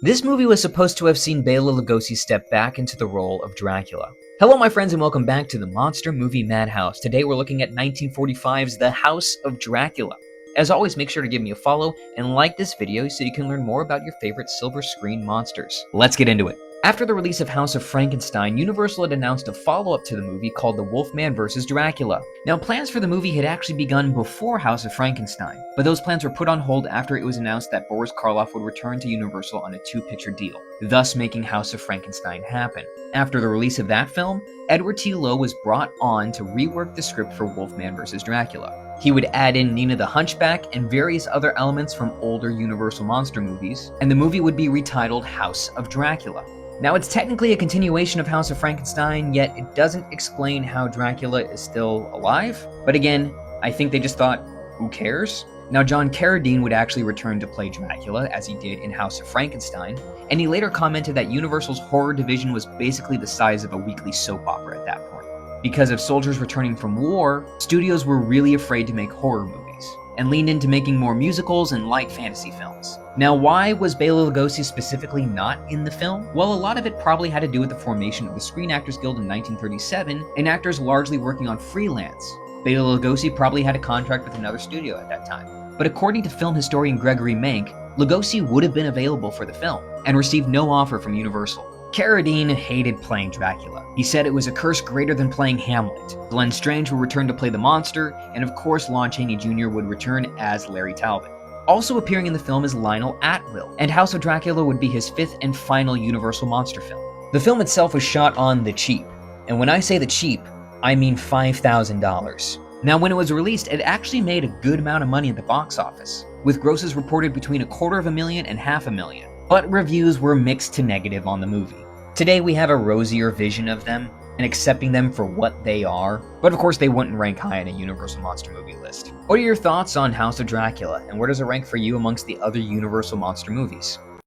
This movie was supposed to have seen Bela Lugosi step back into the role of Dracula. Hello my friends and welcome back to the Monster Movie Madhouse. Today we're looking at 1945's The House of Dracula. As always, make sure to give me a follow and like this video so you can learn more about your favorite silver screen monsters. Let's get into it. After the release of House of Frankenstein, Universal had announced a follow-up to the movie called The Wolfman vs. Dracula. Now, plans for the movie had actually begun before House of Frankenstein, but those plans were put on hold after it was announced that Boris Karloff would return to Universal on a two-picture deal, thus making House of Frankenstein happen. After the release of that film, Edward T. Lowe was brought on to rework the script for Wolfman vs. Dracula. He would add in Nina the Hunchback and various other elements from older Universal monster movies, and the movie would be retitled House of Dracula. Now, it's technically a continuation of House of Frankenstein, yet it doesn't explain how Dracula is still alive. But again, I think they just thought, who cares? Now, John Carradine would actually return to play Dracula, as he did in House of Frankenstein, and he later commented that Universal's horror division was basically the size of a weekly soap opera at that point. Because of soldiers returning from war, studios were really afraid to make horror movies, and leaned into making more musicals and light fantasy films. Now, why was Bela Lugosi specifically not in the film? Well, a lot of it probably had to do with the formation of the Screen Actors Guild in 1937, and actors largely working on freelance. Bela Lugosi probably had a contract with another studio at that time. But according to film historian Gregory Mank, Lugosi would have been available for the film, and received no offer from Universal. Carradine hated playing Dracula. He said it was a curse greater than playing Hamlet. Glenn Strange would return to play the monster, and of course Lon Chaney Jr. would return as Larry Talbot. Also appearing in the film is Lionel Atwill, and House of Dracula would be his fifth and final Universal monster film. The film itself was shot on the cheap, and when I say the cheap, I mean $5,000. Now, when it was released, it actually made a good amount of money at the box office, with grosses reported between $250,000 and $500,000. But reviews were mixed to negative on the movie. Today we have a rosier vision of them, and accepting them for what they are, but of course they wouldn't rank high on a Universal monster movie list. What are your thoughts on House of Dracula, and where does it rank for you amongst the other Universal monster movies?